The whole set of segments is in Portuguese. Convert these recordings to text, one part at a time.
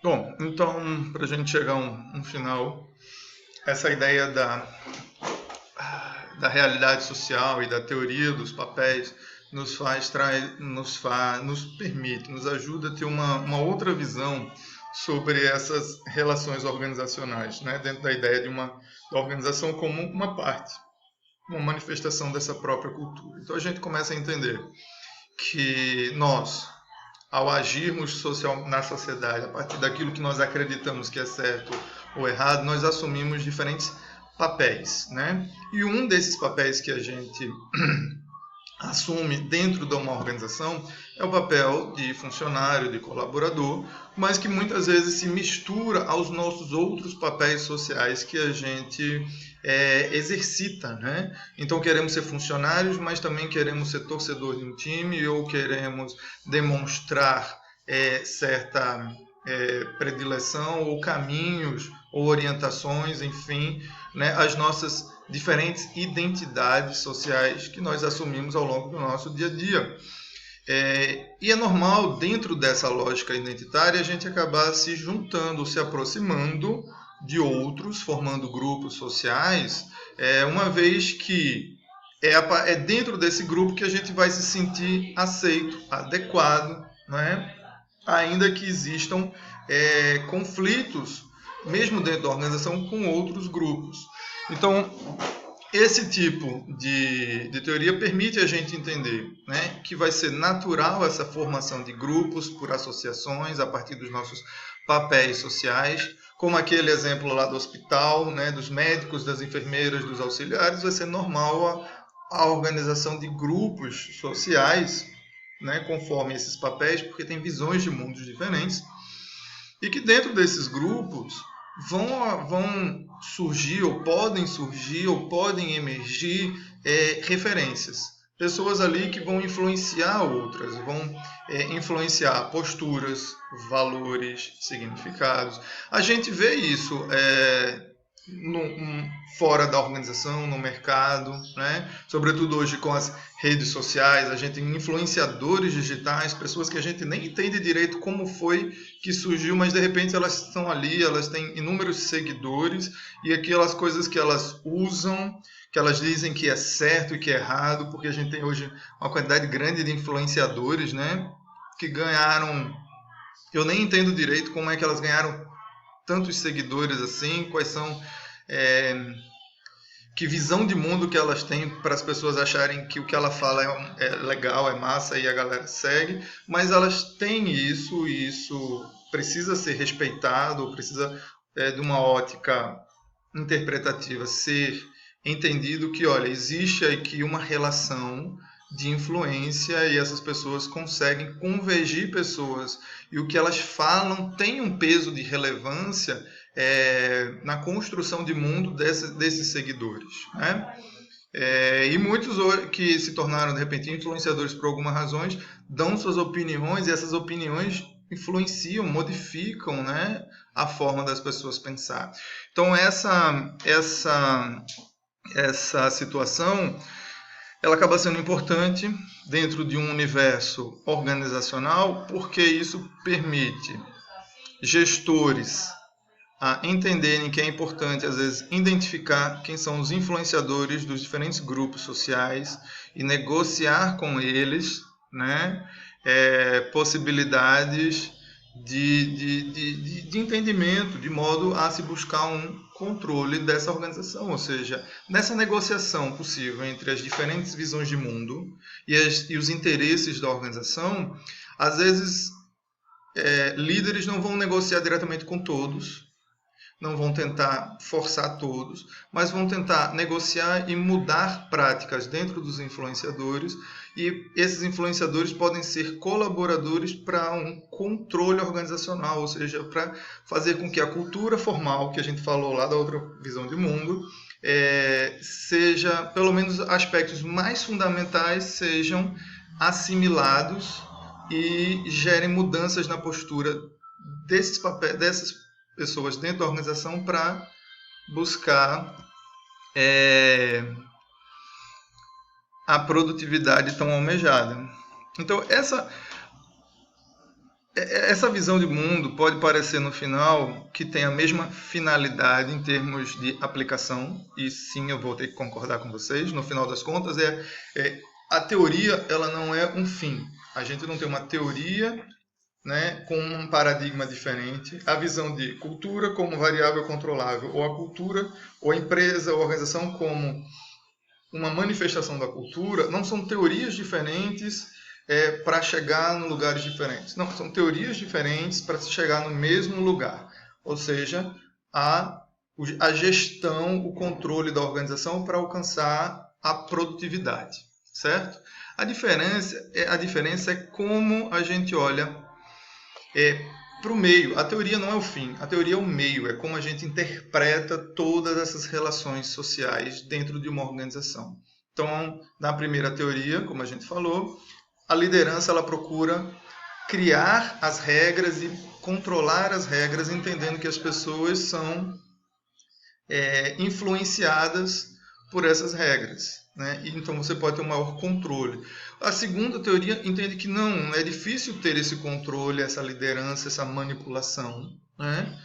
Bom, então, para a gente chegar a um final, essa ideia da realidade social e da teoria dos papéis nos permite, nos ajuda a ter uma outra visão sobre essas relações organizacionais, né? Dentro da ideia da organização como uma parte, uma manifestação dessa própria cultura. Então a gente começa a entender que nós, ao agirmos na sociedade, a partir daquilo que nós acreditamos que é certo ou errado, nós assumimos diferentes papéis, né? E um desses papéis que a gente assume dentro de uma organização é o papel de funcionário, de colaborador, mas que muitas vezes se mistura aos nossos outros papéis sociais que a gente exercita, né? Então queremos ser funcionários, mas também queremos ser torcedor de um time ou queremos demonstrar certa predileção ou caminhos ou orientações, enfim, né, as nossas diferentes identidades sociais que nós assumimos ao longo do nosso dia a dia. E é normal, dentro dessa lógica identitária, a gente acabar se juntando, se aproximando de outros, formando grupos sociais, uma vez que é dentro desse grupo que a gente vai se sentir aceito, adequado, né? Ainda que existam conflitos, mesmo dentro da organização, com outros grupos. Então, esse tipo de teoria permite a gente entender, né, que vai ser natural essa formação de grupos por associações a partir dos nossos papéis sociais, como aquele exemplo lá do hospital, né, dos médicos, das enfermeiras, dos auxiliares, vai ser normal a organização de grupos sociais, né, conforme esses papéis, porque tem visões de mundos diferentes, e que dentro desses grupos vão surgir ou podem emergir referências. Pessoas ali que vão influenciar outras, vão influenciar posturas, valores, significados. A gente vê isso fora da organização, no mercado, né? Sobretudo hoje com as redes sociais, a gente tem influenciadores digitais, pessoas que a gente nem entende direito como foi que surgiu, mas de repente elas estão ali, elas têm inúmeros seguidores e aquelas coisas que elas usam, que elas dizem que é certo e que é errado, porque a gente tem hoje uma quantidade grande de influenciadores, né? Que ganharam, eu nem entendo direito como é que elas ganharam tantos seguidores assim, quais são que visão de mundo que elas têm para as pessoas acharem que o que ela fala é legal, é massa e a galera segue, mas elas têm isso e isso precisa ser respeitado, precisa de uma ótica interpretativa ser entendido que, olha, existe aqui uma relação de influência e essas pessoas conseguem convergir pessoas e o que elas falam tem um peso de relevância na construção de mundo desses seguidores, né? E muitos que se tornaram de repente influenciadores por algumas razões dão suas opiniões e essas opiniões influenciam, modificam, né, a forma das pessoas pensar. Então essa situação ela acaba sendo importante dentro de um universo organizacional porque isso permite gestores a entenderem que é importante, às vezes, identificar quem são os influenciadores dos diferentes grupos sociais e negociar com eles, né, possibilidades de entendimento, de modo a se buscar um controle dessa organização, ou seja, nessa negociação possível entre as diferentes visões de mundo e os interesses da organização, às vezes líderes não vão negociar diretamente com todos, não vão tentar forçar todos, mas vão tentar negociar e mudar práticas dentro dos influenciadores, e esses influenciadores podem ser colaboradores para um controle organizacional, ou seja, para fazer com que a cultura formal, que a gente falou lá da outra visão de mundo, seja, pelo menos aspectos mais fundamentais sejam assimilados e gerem mudanças na postura desses papéis, dessas pessoas dentro da organização para buscar a produtividade tão almejada. Então, essa visão de mundo pode parecer no final que tem a mesma finalidade em termos de aplicação, e sim, eu vou ter que concordar com vocês. No final das contas, a teoria ela não é um fim. A gente não tem uma teoria, né, com um paradigma diferente. A visão de cultura como variável controlável, ou a cultura, ou a empresa, ou a organização como uma manifestação da cultura, não são teorias diferentes para chegar em lugares diferentes. Não, são teorias diferentes para se chegar no mesmo lugar. Ou seja, a gestão, o controle da organização para alcançar a produtividade, certo? A diferença é como a gente olha para o meio. A teoria não é o fim, a teoria é o meio, é como a gente interpreta todas essas relações sociais dentro de uma organização. Então, na primeira teoria, como a gente falou, a liderança ela procura criar as regras e controlar as regras, entendendo que as pessoas são influenciadas por essas regras, né? E então você pode ter um maior controle. A segunda teoria entende que não é difícil ter esse controle, essa liderança, essa manipulação, né?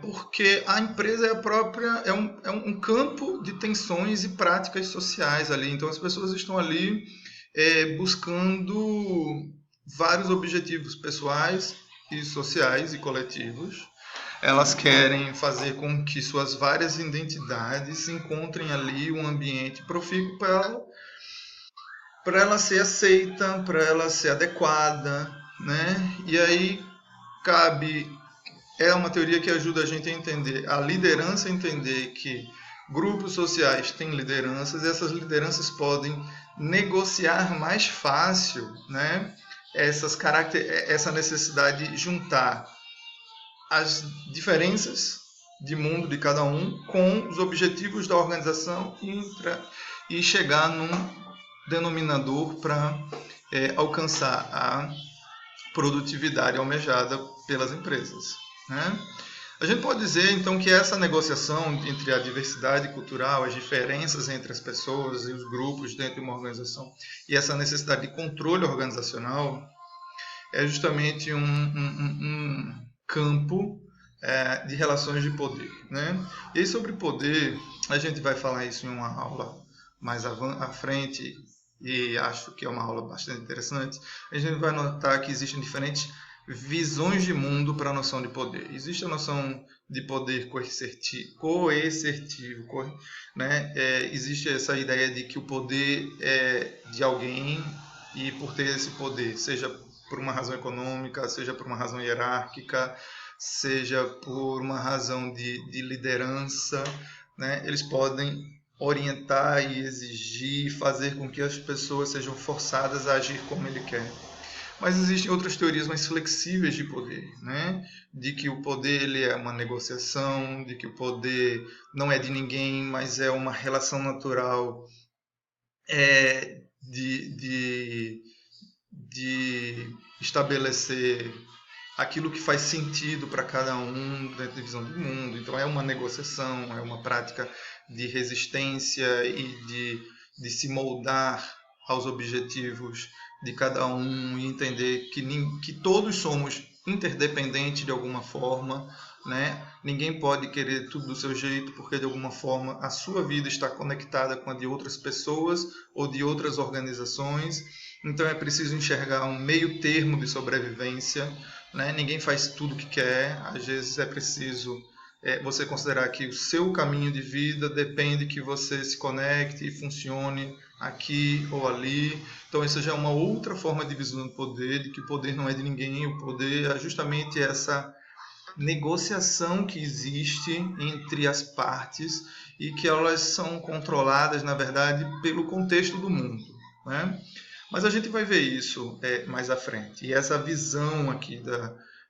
Porque a empresa é a própria é um campo de tensões e práticas sociais ali. Então as pessoas estão ali buscando vários objetivos pessoais e sociais e coletivos. Elas querem fazer com que suas várias identidades encontrem ali um ambiente profícuo para ela ser aceita, para ela ser adequada, né? E aí cabe é uma teoria que ajuda a gente a entender, a liderança a entender que grupos sociais têm lideranças e essas lideranças podem negociar mais fácil, né? Essa necessidade de juntar as diferenças de mundo de cada um com os objetivos da organização e chegar num denominador para alcançar a produtividade almejada pelas empresas, né? A gente pode dizer, então, que essa negociação entre a diversidade cultural, as diferenças entre as pessoas e os grupos dentro de uma organização e essa necessidade de controle organizacional é justamente um campo de relações de poder, né? E aí, sobre poder, a gente vai falar isso em uma aula mais à frente, e acho que é uma aula bastante interessante. A gente vai notar que existem diferentes visões de mundo para a noção de poder. Existe a noção de poder coercitivo, né? Existe essa ideia de que o poder é de alguém e por ter esse poder, seja por uma razão econômica, seja por uma razão hierárquica, seja por uma razão de liderança, né? Eles podem orientar e exigir, fazer com que as pessoas sejam forçadas a agir como ele quer. Mas existem outras teorias mais flexíveis de poder, né? De que o poder ele é uma negociação, de que o poder não é de ninguém, mas é uma relação natural de estabelecer aquilo que faz sentido para cada um dentro da visão do mundo. Então é uma negociação, é uma prática de resistência e de se moldar aos objetivos de cada um e entender que todos somos interdependentes de alguma forma, né? Ninguém pode querer tudo do seu jeito porque de alguma forma a sua vida está conectada com a de outras pessoas ou de outras organizações. Então é preciso enxergar um meio termo de sobrevivência, né? Ninguém faz tudo o que quer, às vezes é preciso você considerar que o seu caminho de vida depende que você se conecte e funcione aqui ou ali. Então isso já é uma outra forma de visão do poder, de que o poder não é de ninguém, o poder é justamente essa negociação que existe entre as partes e que elas são controladas, na verdade, pelo contexto do mundo, né? Mas a gente vai ver isso mais à frente. E essa visão aqui,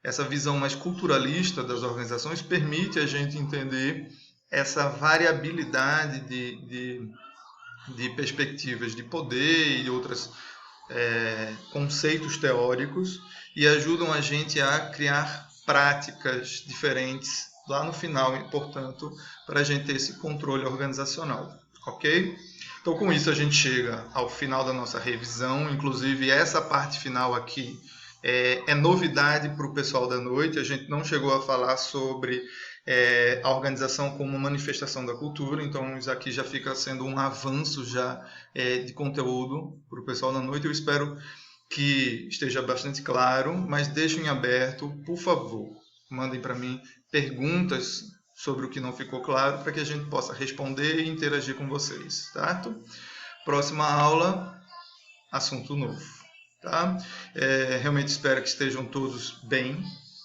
essa visão mais culturalista das organizações, permite a gente entender essa variabilidade de perspectivas de poder e outros conceitos teóricos e ajudam a gente a criar práticas diferentes lá no final, portanto, para a gente ter esse controle organizacional, ok? Então, com isso, a gente chega ao final da nossa revisão, inclusive essa parte final aqui é novidade para o pessoal da noite. A gente não chegou a falar sobre a organização como manifestação da cultura, então isso aqui já fica sendo um avanço já de conteúdo para o pessoal da noite. Eu espero que esteja bastante claro, mas deixem aberto, por favor, mandem para mim perguntas sobre o que não ficou claro para que a gente possa responder e interagir com vocês, certo? Próxima aula, assunto novo, tá? Realmente espero que estejam todos bem,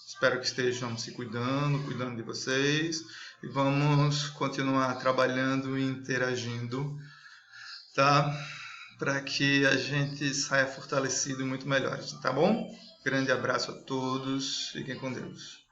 espero que estejam se cuidando de vocês e vamos continuar trabalhando e interagindo, tá? Para que a gente saia fortalecido e muito melhor, tá bom? Grande abraço a todos, fiquem com Deus.